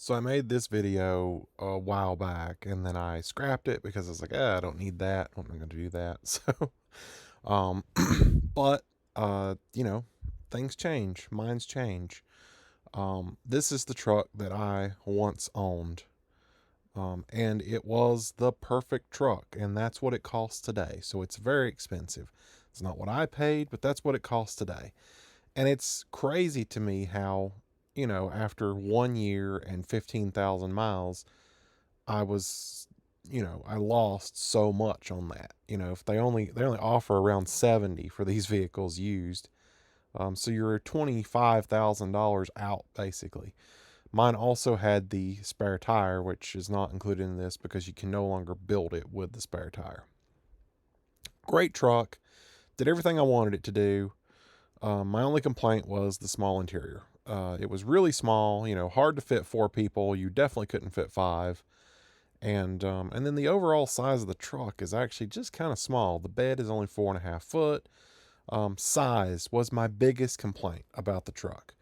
So I made this video a while back and then I scrapped it because I was like, I don't need that. I'm not going to do that. So, um, but, you know, things change. Minds change. This is the truck that I once owned. And it was the perfect truck, and that's what it costs today. So it's very expensive. It's not what I paid, but that's what it costs today. And it's crazy to me how, after 1 year and 15,000 miles, I was, I lost so much on that. If they only offer around 70 for these vehicles used. So you're $25,000 out basically. Mine also had the spare tire, which is not included in this because you can no longer build it with the spare tire. Great truck, did everything I wanted it to do. My only complaint was the small interior. It was really small, hard to fit 4 people. You definitely couldn't fit 5. And then the overall size of the truck is actually just kind of small. The bed is only 4.5 foot. Size was my biggest complaint about the truck.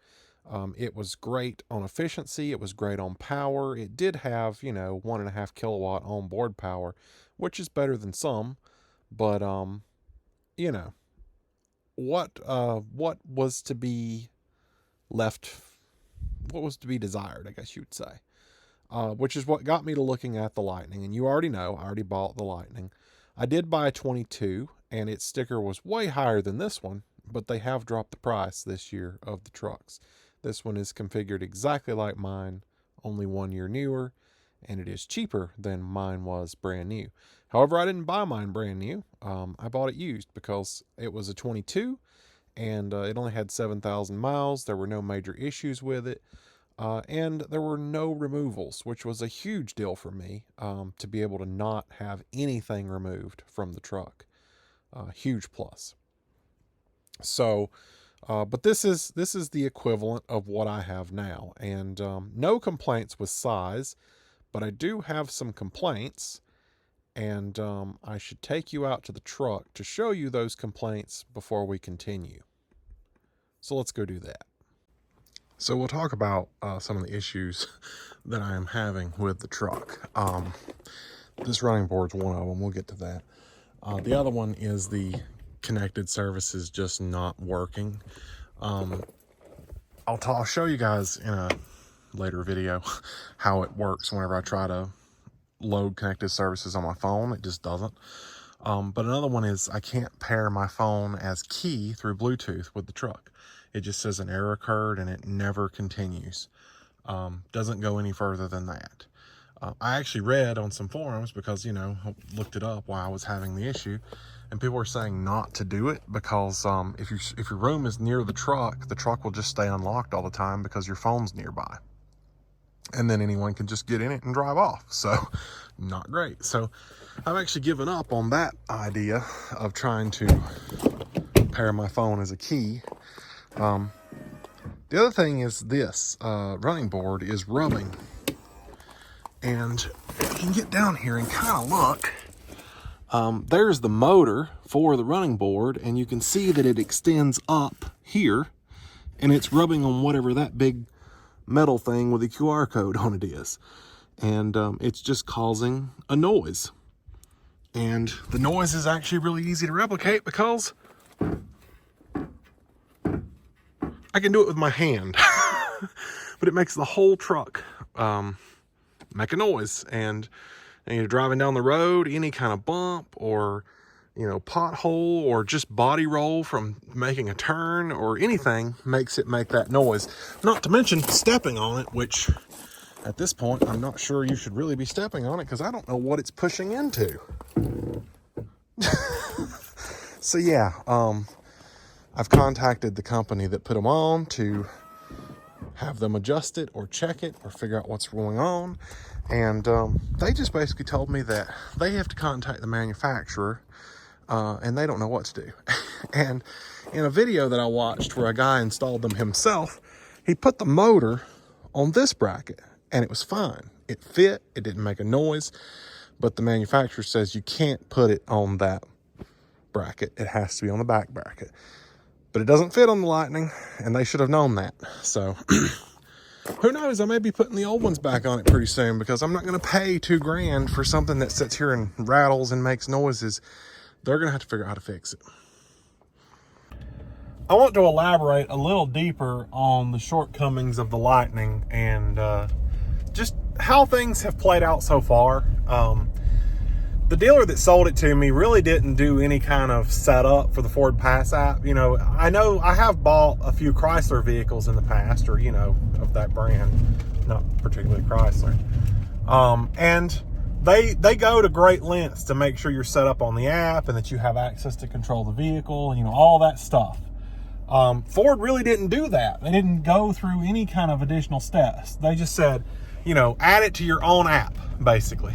It was great on efficiency. It was great on power. It did have, 1.5 kilowatt onboard power, which is better than some. But, you know, what was to be left, what was to be desired, I guess you would say. Which is what got me to looking at the Lightning. And you already know, I already bought the Lightning. I did buy a 22, and its sticker was way higher than this one, but they have dropped the price this year of the trucks. This one is configured exactly like mine, only 1 year newer, and it is cheaper than mine was brand new. However, I didn't buy mine brand new. I bought it used because it was a 22, and it only had 7,000 miles. There were no major issues with it. And there were no removals, which was a huge deal for me, to be able to not have anything removed from the truck. Huge plus. So, but this is the equivalent of what I have now, and no complaints with size, but I do have some complaints, and I should take you out to the truck to show you those complaints before we continue. So let's go do that. So we'll talk about some of the issues that I am having with the truck. This running board's one of them. We'll get to that. The other one is the connected services just not working. I'll show you guys in a later video how it works whenever I try to load connected services on my phone. It just doesn't. But another one is I can't pair my phone as key through Bluetooth with the truck. It just says an error occurred and it never continues. Doesn't go any further than that. I actually read on some forums because, looked it up while I was having the issue, and people were saying not to do it because if your room is near the truck will just stay unlocked all the time because your phone's nearby. And then anyone can just get in it and drive off. So not great. So I've actually given up on that idea of trying to pair my phone as a key. The other thing is this running board is rubbing. And you can get down here and kind of look. There's the motor for the running board, and you can see that it extends up here, and it's rubbing on whatever that big metal thing with a QR code on it is. And it's just causing a noise. And the noise is actually really easy to replicate because I can do it with my hand. But it makes the whole truck make a noise. And you're driving down the road, any kind of bump or pothole or just body roll from making a turn or anything makes it make that noise. Not to mention stepping on it, which at this point I'm not sure you should really be stepping on it because I don't know what it's pushing into. So yeah, I've contacted the company that put them on to have them adjust it or check it or figure out what's going on. And they just basically told me that they have to contact the manufacturer and they don't know what to do. And in a video that I watched where a guy installed them himself, he put the motor on this bracket and it was fine. It fit, it didn't make a noise, but the manufacturer says you can't put it on that bracket. It has to be on the back bracket. But it doesn't fit on the Lightning, and they should have known that. So who knows? I may be putting the old ones back on it pretty soon because I'm not going to pay $2,000 for something that sits here and rattles and makes noises. They're going to have to figure out how to fix it. I want to elaborate a little deeper on the shortcomings of the Lightning and just how things have played out so far. The dealer that sold it to me really didn't do any kind of setup for the Ford Pass app. You know I have bought a few Chrysler vehicles in the past, or, of that brand, not particularly Chrysler. And they go to great lengths to make sure you're set up on the app and that you have access to control the vehicle, all that stuff. Ford really didn't do that. They didn't go through any kind of additional steps. They just said, add it to your own app, basically.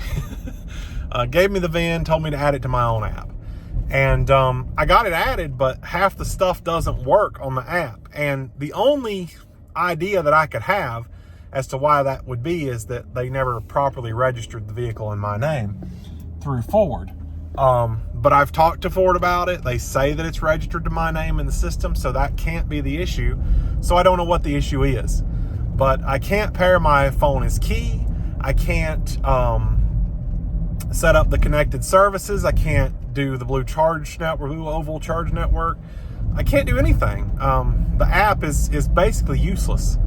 Gave me the VIN, told me to add it to my own app. And I got it added, but half the stuff doesn't work on the app. And the only idea that I could have as to why that would be is that they never properly registered the vehicle in my name through Ford. But I've talked to Ford about it. They say that it's registered to my name in the system, so that can't be the issue. So I don't know what the issue is. But I can't pair my phone as key. I can't set up the connected services. I can't do the Blue Oval Charge Network. I can't do anything. The app is basically useless.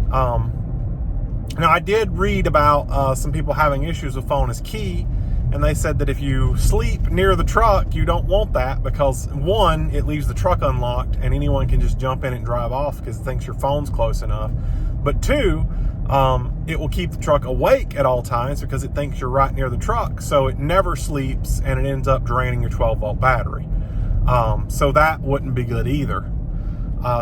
Now, I did read about some people having issues with phone as key, and they said that if you sleep near the truck, you don't want that because, one, it leaves the truck unlocked and anyone can just jump in and drive off because it thinks your phone's close enough. But two, it will keep the truck awake at all times because it thinks you're right near the truck. So it never sleeps and it ends up draining your 12-volt battery. So that wouldn't be good either.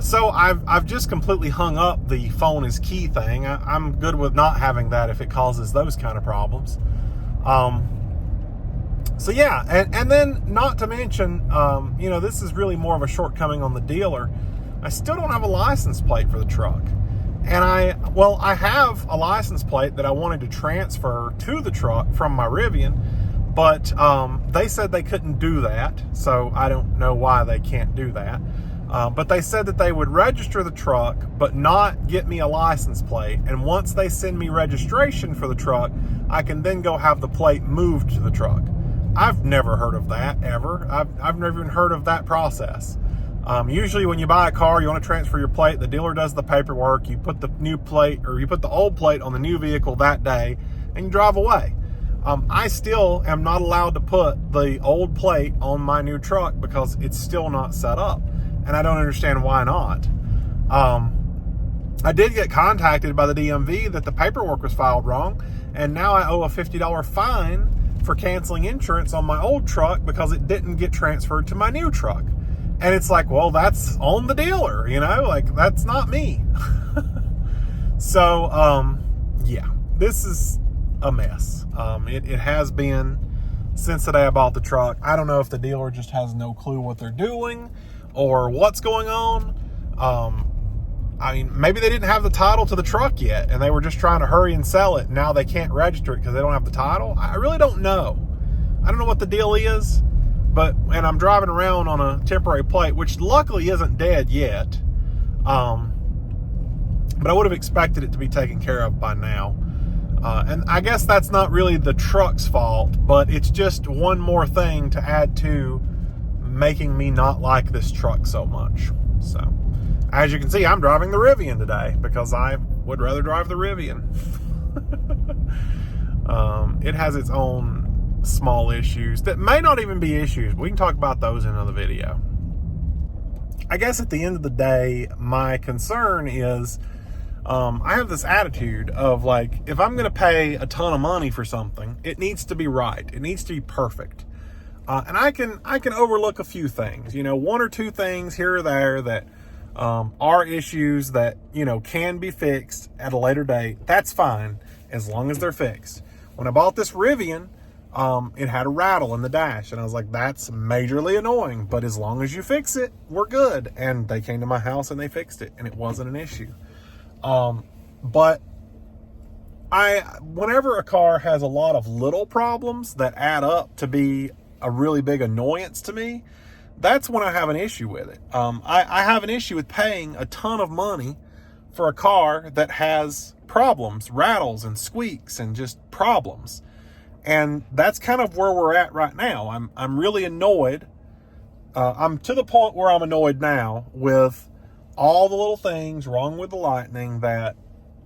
So I've just completely hung up the phone is key thing. I'm good with not having that if it causes those kind of problems. So yeah, and then not to mention, this is really more of a shortcoming on the dealer. I still don't have a license plate for the truck. And I have a license plate that I wanted to transfer to the truck from my Rivian, but they said they couldn't do that. So I don't know why they can't do that. But they said that they would register the truck, but not get me a license plate. And once they send me registration for the truck, I can then go have the plate moved to the truck. I've never heard of that ever. I've never even heard of that process. Usually when you buy a car, you want to transfer your plate, the dealer does the paperwork, you put the new plate or you put the old plate on the new vehicle that day and you drive away. I still am not allowed to put the old plate on my new truck because it's still not set up. And I don't understand why not. I did get contacted by the DMV that the paperwork was filed wrong, and now I owe a $50 fine for canceling insurance on my old truck because it didn't get transferred to my new truck. And it's like, well, that's on the dealer, that's not me. So, yeah, this is a mess. It has been since the day I bought the truck. I don't know if the dealer just has no clue what they're doing or what's going on. Maybe they didn't have the title to the truck yet and they were just trying to hurry and sell it. Now they can't register it because they don't have the title. I really don't know. I don't know what the deal is, and I'm driving around on a temporary plate, which luckily isn't dead yet. But I would have expected it to be taken care of by now. And I guess that's not really the truck's fault, but it's just one more thing to add to making me not like this truck so much. So, as you can see, I'm driving the Rivian today because I would rather drive the Rivian. It has its own small issues that may not even be issues. We can talk about those in another video. I guess at the end of the day, my concern is I have this attitude of if I'm going to pay a ton of money for something, it needs to be right. It needs to be perfect. And I can overlook a few things, one or two things here or there that are issues that, can be fixed at a later date. That's fine as long as they're fixed. When I bought this Rivian, it had a rattle in the dash and I was like, that's majorly annoying, but as long as you fix it, we're good. And they came to my house and they fixed it and it wasn't an issue. But whenever a car has a lot of little problems that add up to be a really big annoyance to me, that's when I have an issue with it. I have an issue with paying a ton of money for a car that has problems, rattles and squeaks and just problems. And that's kind of where we're at right now. I'm really annoyed. I'm to the point where I'm annoyed now with all the little things wrong with the Lightning that,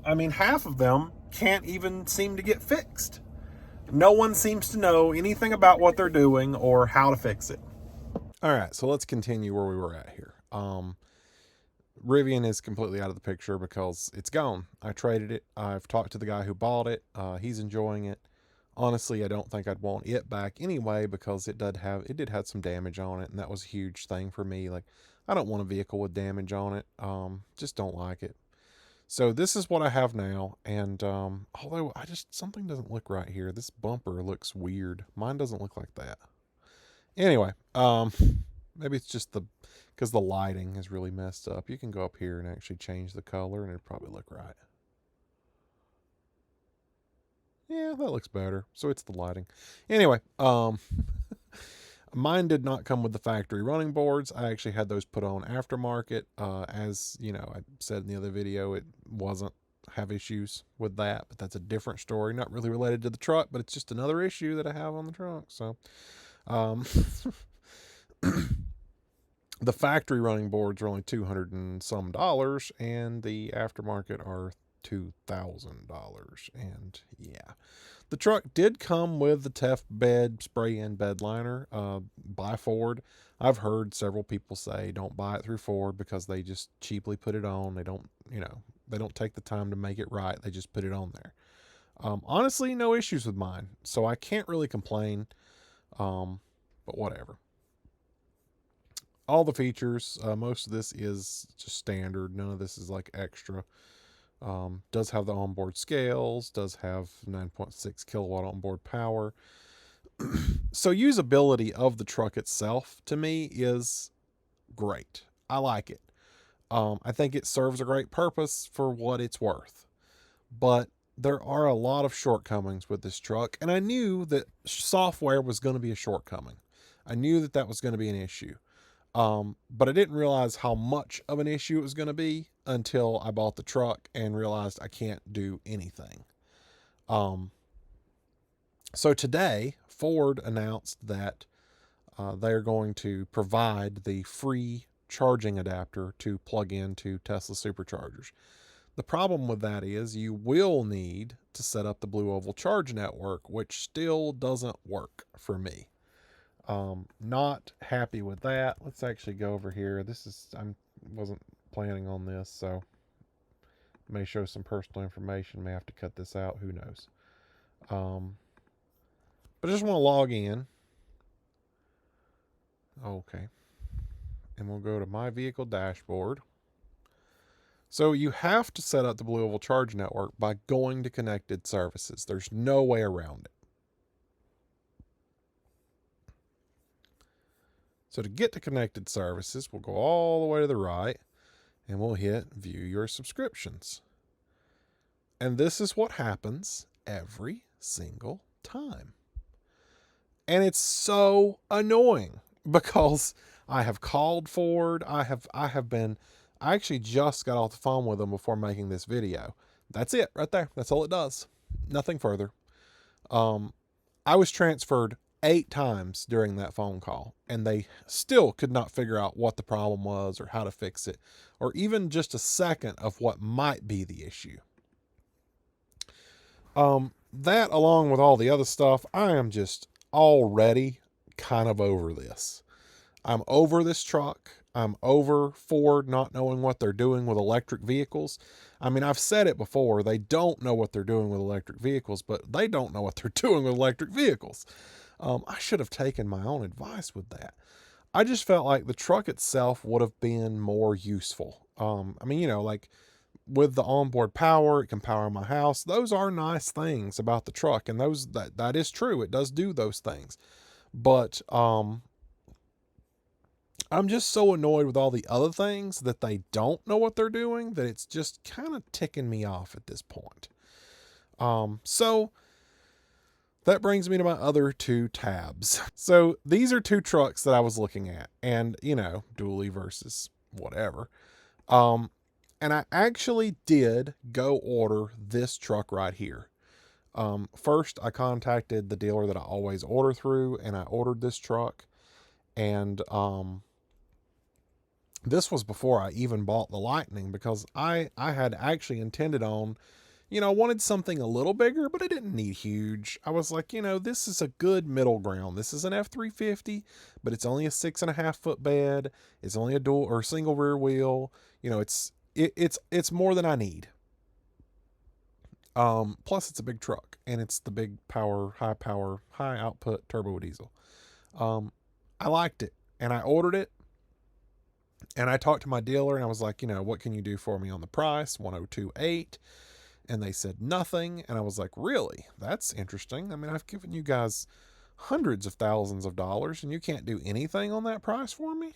I mean, half of them can't even seem to get fixed. No one seems to know anything about what they're doing or how to fix it. All right, so let's continue where we were at here. Rivian is completely out of the picture because it's gone. I traded it. I've talked to the guy who bought it. He's enjoying it. Honestly, I don't think I'd want it back anyway because it did have some damage on it, and that was a huge thing for me. Like, I don't want a vehicle with damage on it. Just don't like it. So this is what I have now, and although something doesn't look right here. This bumper looks weird. Mine doesn't look like that. Anyway, maybe it's just because the lighting is really messed up. You can go up here and actually change the color, and it'd probably look right. Yeah, that looks better. So it's the lighting. Anyway, mine did not come with the factory running boards. I actually had those put on aftermarket. As you know, I said in the other video, it wasn't have issues with that, but that's a different story. Not really related to the truck, but it's just another issue that I have on the truck. So, the factory running boards are only $200 and some, and the aftermarket are $2,000. And yeah, the truck did come with the Tef bed spray-in bed liner by Ford. I've heard several people say don't buy it through Ford because they just cheaply put it on. They don't, they don't take the time to make it right. They just put it on there. Honestly, no issues with mine, so I can't really complain. But whatever. All the features, most of this is just standard. None of this is like extra. Does have the onboard scales, does have 9.6 kilowatt onboard power. So usability of the truck itself to me is great. I like it. I think it serves a great purpose for what it's worth. But there are a lot of shortcomings with this truck, and I knew that software was going to be a shortcoming. I knew that was going to be an issue. But I didn't realize how much of an issue it was going to be until I bought the truck and realized I can't do anything. So today, Ford announced that they're going to provide the free charging adapter to plug into Tesla superchargers. The problem with that is you will need to set up the Blue Oval Charge Network, which still doesn't work for me. Not happy with that. Let's actually go over here. I wasn't planning on this, so may show some personal information. May have to cut this out. Who knows? But I just want to log in. Okay. And we'll go to my vehicle dashboard. So you have to set up the Blue Oval Charge Network by going to connected services. There's no way around it. So to get to connected services, we'll go all the way to the right and we'll hit view your subscriptions. And this is what happens every single time. And it's so annoying because I have called Ford. I actually just got off the phone with them before making this video. That's it right there. That's all it does. Nothing further. I was transferred 8 times during that phone call, and they still could not figure out what the problem was or how to fix it, or even just a second of what might be the issue. That, along with all the other stuff, I am just already kind of over this. I'm over this truck. I'm over Ford not knowing what they're doing with electric vehicles. I mean, I've said it before. They don't know what they're doing with electric vehicles, but they don't know what they're doing with electric vehicles. I should have taken my own advice with that. I just felt like the truck itself would have been more useful. I mean, like with the onboard power, it can power my house. Those are nice things about the truck, and that is true. It does do those things. But I'm just so annoyed with all the other things that they don't know what they're doing that it's just kind of ticking me off at this point. So that brings me to my other 2 tabs. So these are 2 trucks that I was looking at, and dually versus whatever. And I actually did go order this truck right here. First, I contacted the dealer that I always order through, and I ordered this truck. And this was before I even bought the Lightning, because I had actually intended on, wanted something a little bigger, but I didn't need huge. I was like, this is a good middle ground. This is an F350, but it's only a 6.5 foot bed. It's only a dual or single rear wheel. It's more than I need. Plus it's a big truck, and it's the big power, high output turbo diesel. I liked it, and I ordered it, and I talked to my dealer, and I was like, what can you do for me on the price? 1028. And they said nothing. And I was like, really? That's interesting. I mean, I've given you guys hundreds of thousands of dollars, and you can't do anything on that price for me?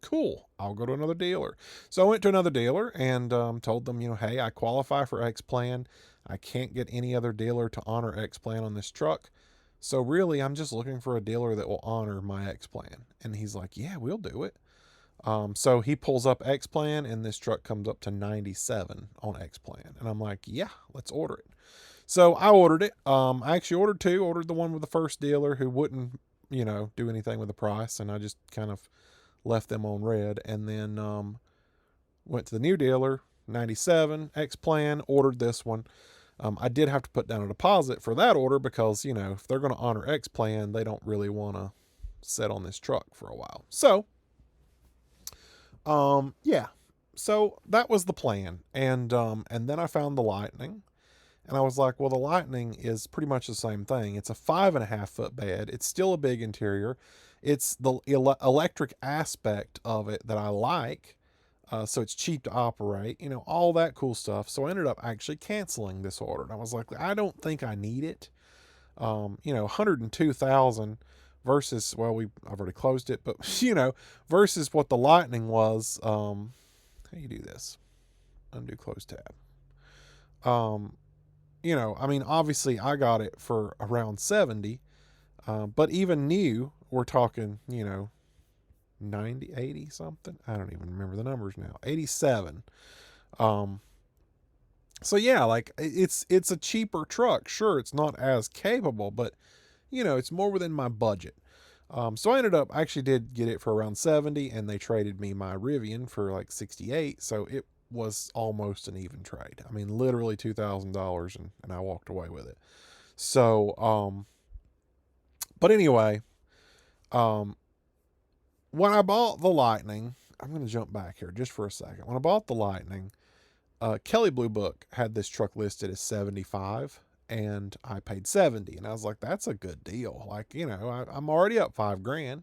Cool. I'll go to another dealer. So I went to another dealer and told them, hey, I qualify for X Plan. I can't get any other dealer to honor X Plan on this truck. So really, I'm just looking for a dealer that will honor my X Plan. And he's like, yeah, we'll do it. So he pulls up X Plan, and this truck comes up to 97 on X Plan. And I'm like, yeah, let's order it. So I ordered it. I actually ordered two. Ordered the one with the first dealer who wouldn't, do anything with the price. And I just kind of left them on red. And then went to the new dealer, 97 X Plan, ordered this one. I did have to put down a deposit for that order because, if they're going to honor X Plan, they don't really want to sit on this truck for a while. So, yeah. So that was the plan. And then I found the Lightning, and I was like, well, the Lightning is pretty much the same thing. It's a 5.5 foot bed. It's still a big interior. It's the electric aspect of it that I like. So it's cheap to operate, all that cool stuff. So I ended up actually canceling this order. And I was like, I don't think I need it. 102,000 versus, well, I've already closed it, but versus what the Lightning was. How do you do this? Undo close tab. I mean, obviously I got it for around 70, but even new, we're talking, 90, 80 something. I don't even remember the numbers now. 87. So yeah, like it's a cheaper truck. Sure, it's not as capable, but it's more within my budget. So I actually did get it for around 70, and they traded me my Rivian for like 68. So it was almost an even trade. I mean, literally $2,000, and I walked away with it. So, but anyway, when I bought the Lightning, I'm going to jump back here just for a second. When I bought the Lightning, Kelly Blue Book had this truck listed as 75, and I paid 70. And I was like, that's a good deal. Like, I'm already up $5,000.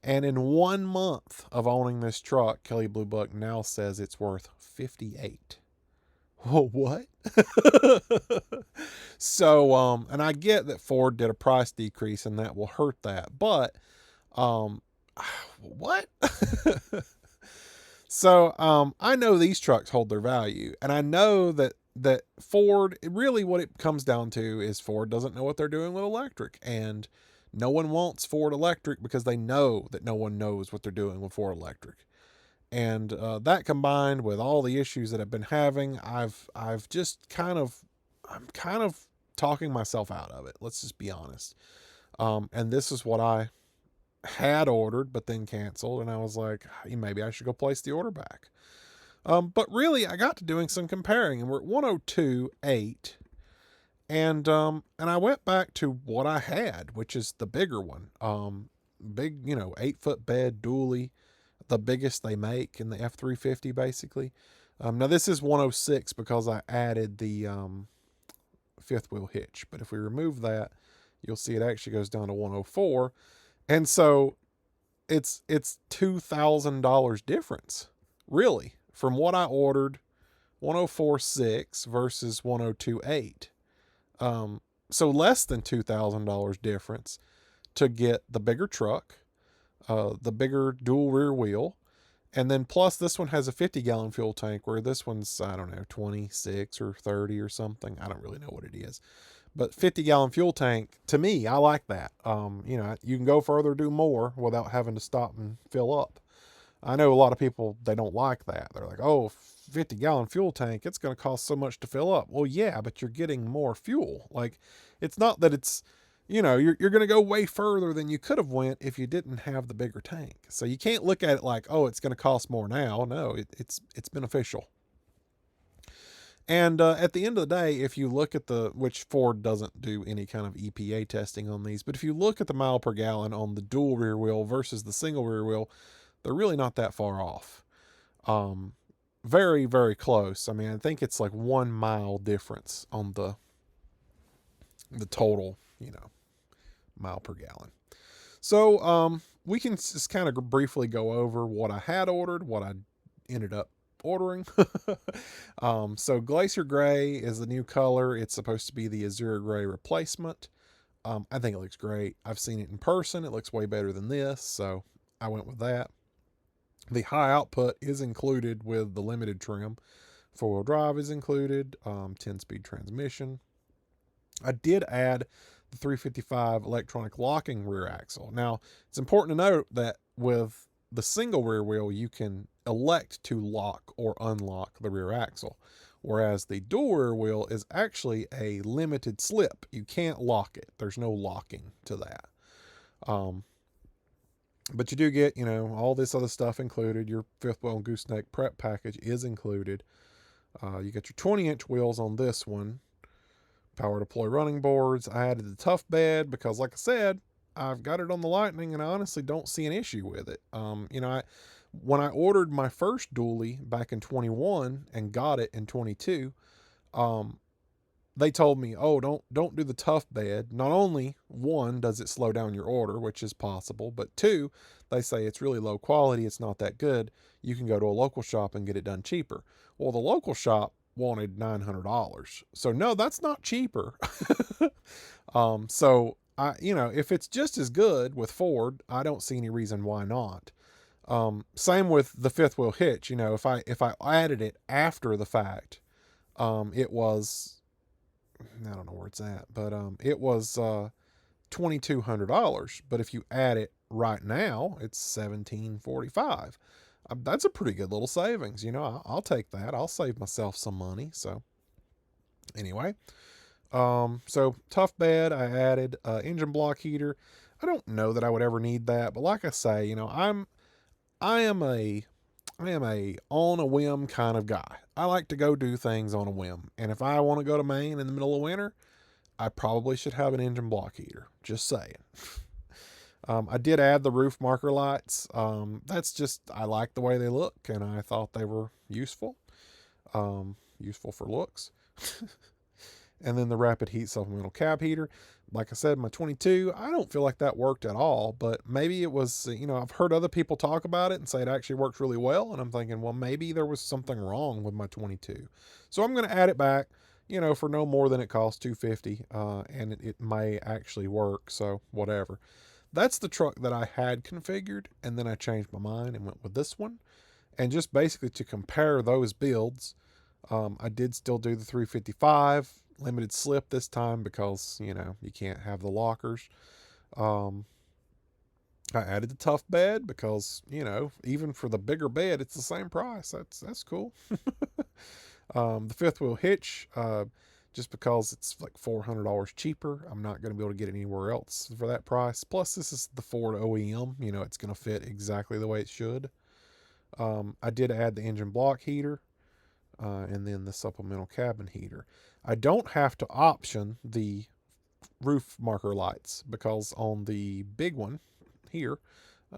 And in 1 month of owning this truck, Kelly Blue Book now says it's worth 58. Oh, what? So, and I get that Ford did a price decrease and that will hurt that, but, what? So, I know these trucks hold their value, and I know that Ford, really what it comes down to is Ford doesn't know what they're doing with electric, and no one wants Ford electric because they know that no one knows what they're doing with Ford electric. And that combined with all the issues that I've been having, I'm kind of talking myself out of it. Let's just be honest. And this is what I had ordered, but then canceled. And I was like, hey, maybe I should go place the order back. But really, I got to doing some comparing, and we're at 102.8. And I went back to what I had, which is the bigger one. Big, 8 foot bed dually, the biggest they make in the F350 basically. Now this is 106 because I added the fifth wheel hitch, but if we remove that, you'll see it actually goes down to 104. And so it's $2,000 difference, really, from what I ordered, 104.6 versus 102.8. So less than $2,000 difference to get the bigger truck, the bigger dual rear wheel, and then plus this one has a 50-gallon fuel tank, where this one's, I don't know, 26 or 30 or something. I don't really know what it is. But 50-gallon fuel tank, to me, I like that. You can go further, do more without having to stop and fill up. I know a lot of people, they don't like that. They're like, oh, 50-gallon fuel tank, it's going to cost so much to fill up. Well, yeah, but you're getting more fuel. Like, it's not that it's, you're going to go way further than you could have went if you didn't have the bigger tank. So you can't look at it like, oh, it's going to cost more now. No, it's beneficial. And at the end of the day, if you look at which Ford doesn't do any kind of EPA testing on these, but if you look at the mile per gallon on the dual rear wheel versus the single rear wheel, they're really not that far off. Very, very close. I mean, I think it's like 1 mile difference on the total, mile per gallon. So we can just kind of briefly go over what I had ordered, what I ended up ordering. So Glacier Gray is the new color. It's supposed to be the Azure Gray replacement. I think it looks great. I've seen it in person. It looks way better than this, so I went with that. The high output is included with the limited trim. 4-wheel drive is included, 10-speed transmission. I did add the 355 electronic locking rear axle. Now, it's important to note that with the single rear wheel, you can elect to lock or unlock the rear axle, whereas the dual rear wheel is actually a limited slip. You can't lock it. There's no locking to that. But you do get, all this other stuff included. Your fifth wheel gooseneck prep package is included. You get your 20-inch wheels on this one. Power deploy running boards. I added the tough bed because, like I said, I've got it on the Lightning and I honestly don't see an issue with it. When I ordered my first dually back in 21 and got it in 22, they told me, oh, don't do the tough bed. Not only, one, does it slow down your order, which is possible, but two, they say it's really low quality, it's not that good. You can go to a local shop and get it done cheaper. Well, the local shop wanted $900. So no, that's not cheaper. So if it's just as good with Ford, I don't see any reason why not. Same with the fifth wheel hitch. If I added it after the fact, it was, I don't know where it's at, but it was $2,200. But if you add it right now, it's $1,745. That's a pretty good little savings. I'll take that. I'll save myself some money. So anyway, so tough bed. I added engine block heater. I don't know that I would ever need that, but like I say, I am a on a whim kind of guy. I like to go do things on a whim. And if I want to go to Maine in the middle of winter, I probably should have an engine block heater. Just saying. I did add the roof marker lights. That's just, I like the way they look and I thought they were useful. Useful for looks. And then the rapid heat supplemental cab heater. Like I said, my 22, I don't feel like that worked at all, but maybe it was, I've heard other people talk about it and say it actually works really well. And I'm thinking, well, maybe there was something wrong with my 22. So I'm going to add it back, for no more than it costs, $250. And it may actually work. So whatever. That's the truck that I had configured. And then I changed my mind and went with this one. And just basically to compare those builds, I did still do the 355 limited slip this time because, you can't have the lockers. I added the tough bed because, even for the bigger bed, it's the same price. That's cool. The fifth wheel hitch, just because it's like $400 cheaper. I'm not going to be able to get it anywhere else for that price. Plus, this is the Ford OEM. It's going to fit exactly the way it should. I did add the engine block heater, and then the supplemental cabin heater. I don't have to option the roof marker lights because on the big one here,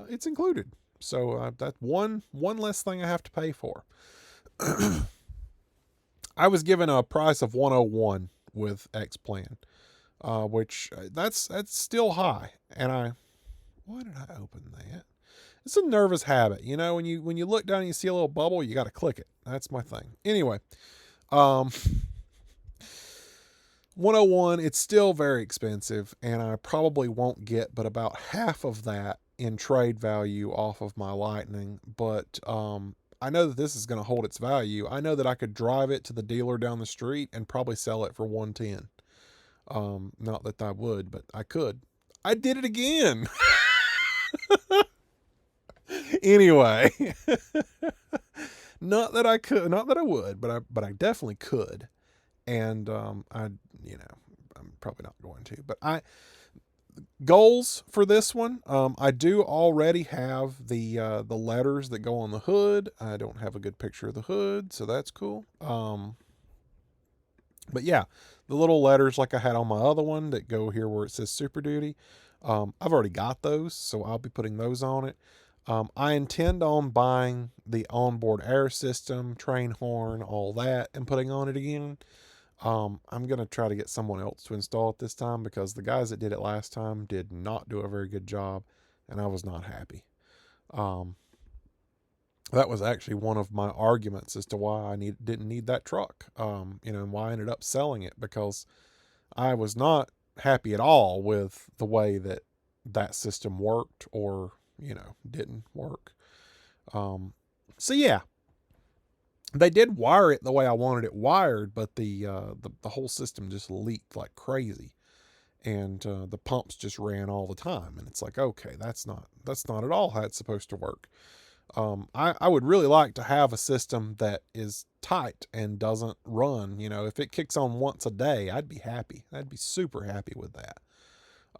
it's included. So that's one less thing I have to pay for. I was given a price of $101 with X Plan, which that's still high. And why did I open that? It's a nervous habit, when you look down and you see a little bubble, you got to click it. That's my thing. Anyway, 101, it's still very expensive, and I probably won't get but about half of that in trade value off of my Lightning. But I know that this is going to hold its value. I know that I could drive it to the dealer down the street and probably sell it for 110. Not that I would, but I could. I did it again. Anyway, Not that I could, not that I would, but I definitely could. And I, you know, I'm probably not going to. But I goals for this one. I do already have the letters that go on the hood. I don't have a good picture of the hood, so that's cool. But yeah, the little letters like I had on my other one that go here where it says Super Duty. I've already got those, so I'll be putting those on it. I intend on buying the onboard air system, train horn, all that, and putting on it again. I'm gonna try to get someone else to install it this time because the guys that did it last time did not do a very good job, and I was not happy. Um, that was actually one of my arguments as to why didn't need that truck. And why I ended up selling it because I was not happy at all with the way that that system worked or didn't work. Um, so yeah, they did wire it the way I wanted it wired, but the whole system just leaked like crazy, and the pumps just ran all the time. And it's like, okay, that's not at all how it's supposed to work. I would really like to have a system that is tight and doesn't run. If it kicks on once a day, I'd be happy. I'd be super happy with that.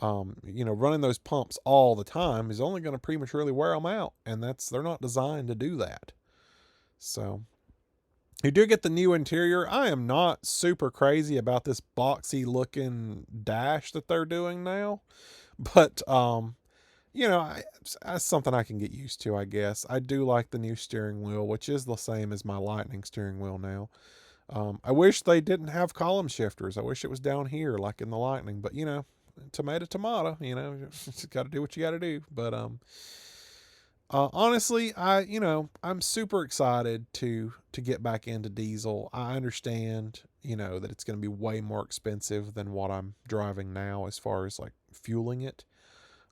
Running those pumps all the time is only going to prematurely wear them out, and they're not designed to do that. So you do get the new interior. I am not super crazy about this boxy looking dash that they're doing now, but that's something I can get used to, I guess. I do like the new steering wheel, which is the same as my Lightning steering wheel now. I wish they didn't have column shifters. I wish it was down here like in the Lightning, but tomato, tomato. Just got to do what you got to do. But honestly, I'm super excited to get back into diesel. I understand, that it's going to be way more expensive than what I'm driving now as far as like fueling it.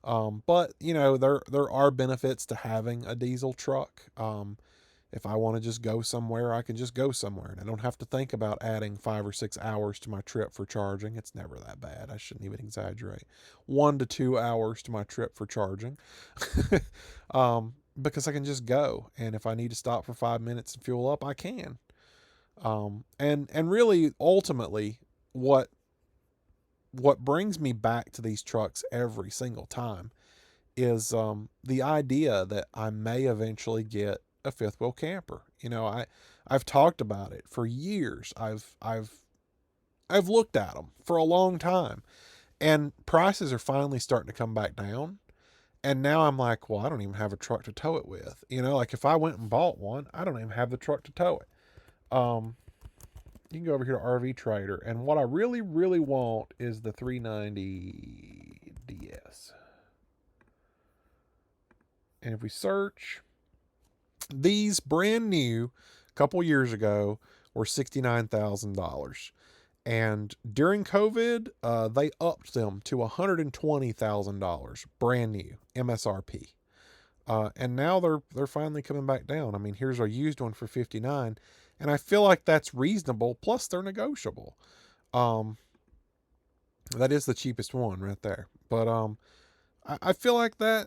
But there are benefits to having a diesel truck. If I want to just go somewhere, I can just go somewhere, and I don't have to think about adding 5 or 6 hours to my trip for charging. It's never that bad. I shouldn't even exaggerate. 1 to 2 hours to my trip for charging, because I can just go, and if I need to stop for 5 minutes and fuel up, I can. And really, ultimately, what brings me back to these trucks every single time is the idea that I may eventually get a fifth wheel camper. I've talked about it for years. I've looked at them for a long time, and prices are finally starting to come back down. And now I'm like, well, I don't even have a truck to tow it with. Like if I went and bought one, I don't even have the truck to tow it. You can go over here to RV Trader, and what I really, really want is the 390 DS. And if we search, these brand new, a couple years ago, were $69,000. And during COVID, they upped them to $120,000, brand new MSRP. And now they're finally coming back down. I mean, here's a used one for 59, and I feel like that's reasonable. Plus, they're negotiable. Um, that is the cheapest one right there. But I feel like that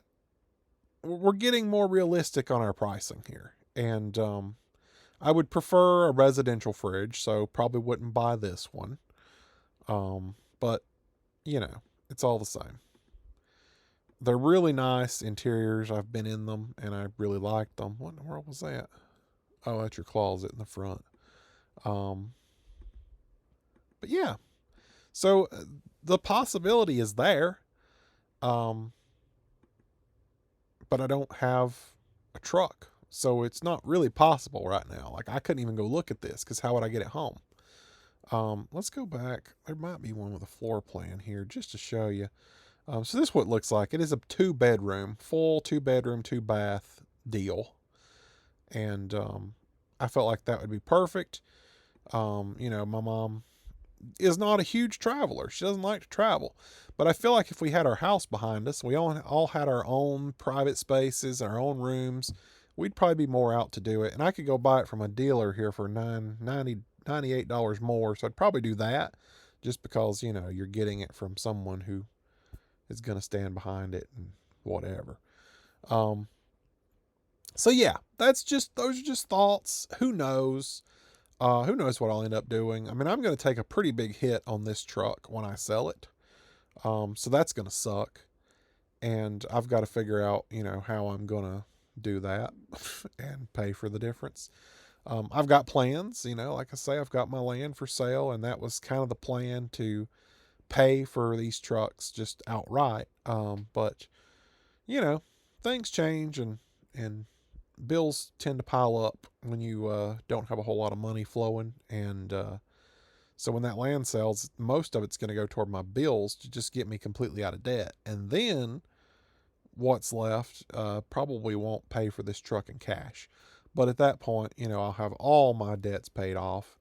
we're getting more realistic on our pricing here, and I would prefer a residential fridge, so probably wouldn't buy this one. But it's all the same. They're really nice interiors. I've been in them and I really liked them. What in the world was that? Oh, that's your closet in the front. Um, but yeah, so the possibility is there. Um, but I don't have a truck. So it's not really possible right now. Like I couldn't even go look at this because how would I get it home? Let's go back. There might be one with a floor plan here just to show you. So this is what it looks like. It is a 2-bedroom, full 2-bedroom, 2-bath deal. And I felt like that would be perfect. My mom is not a huge traveler. She doesn't like to travel. But I feel like if we had our house behind us, we all had our own private spaces, our own rooms, we'd probably be more out to do it. And I could go buy it from a dealer here for $98 more. So I'd probably do that just because, you're getting it from someone who is going to stand behind it and whatever. So yeah, those are just thoughts. Who knows? Who knows what I'll end up doing? I mean, I'm going to take a pretty big hit on this truck when I sell it. So that's going to suck. And I've got to figure out, how I'm going to do that and pay for the difference. I've got plans, like I say, I've got my land for sale, and that was kind of the plan to pay for these trucks just outright. But you know, things change, and bills tend to pile up when you don't have a whole lot of money flowing, and so when that land sells, most of it's going to go toward my bills to just get me completely out of debt, and then what's left probably won't pay for this truck in cash. But at that point, I'll have all my debts paid off.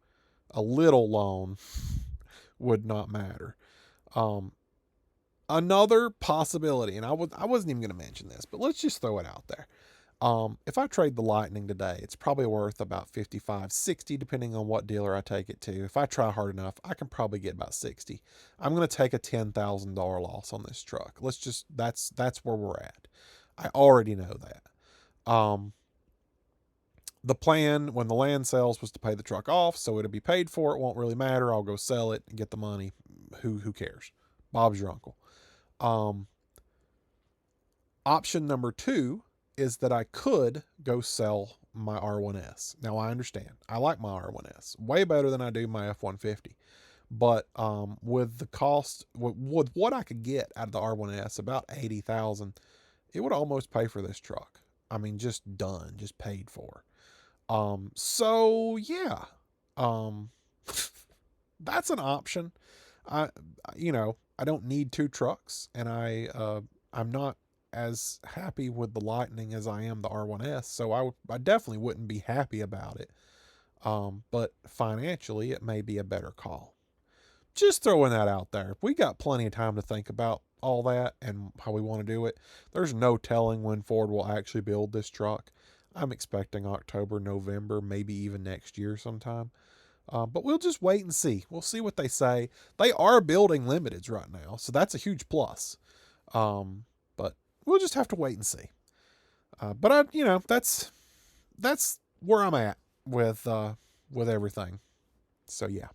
A little loan would not matter. Um, Another possibility, and I wasn't even going to mention this, but let's just throw it out there. If I trade the Lightning today, it's probably worth about 55, 60, depending on what dealer I take it to. If I try hard enough, I can probably get about 60. I'm going to take a $10,000 loss on this truck. That's where we're at. I already know that. The plan when the land sells was to pay the truck off, so it'll be paid for. It won't really matter. I'll go sell it and get the money. Who cares? Bob's your uncle. Um, Option number two is that I could go sell my R1S. Now I understand. I like my R1S way better than I do my F-150. But with the cost, with what I could get out of the R1S, about 80,000, it would almost pay for this truck. I mean, just done, just paid for. So yeah, um, that's an option. I, I don't need two trucks, and I'm not as happy with the Lightning as I am the R1S, so I definitely wouldn't be happy about it. But financially, it may be a better call. Just throwing that out there. We got plenty of time to think about all that and how we want to do it. There's no telling when Ford will actually build this truck. I'm expecting October, November, maybe even next year sometime. But we'll just wait and see. We'll see what they say. They are building limiteds right now, so that's a huge plus. But we'll just have to wait and see. But that's where I'm at with everything. So yeah.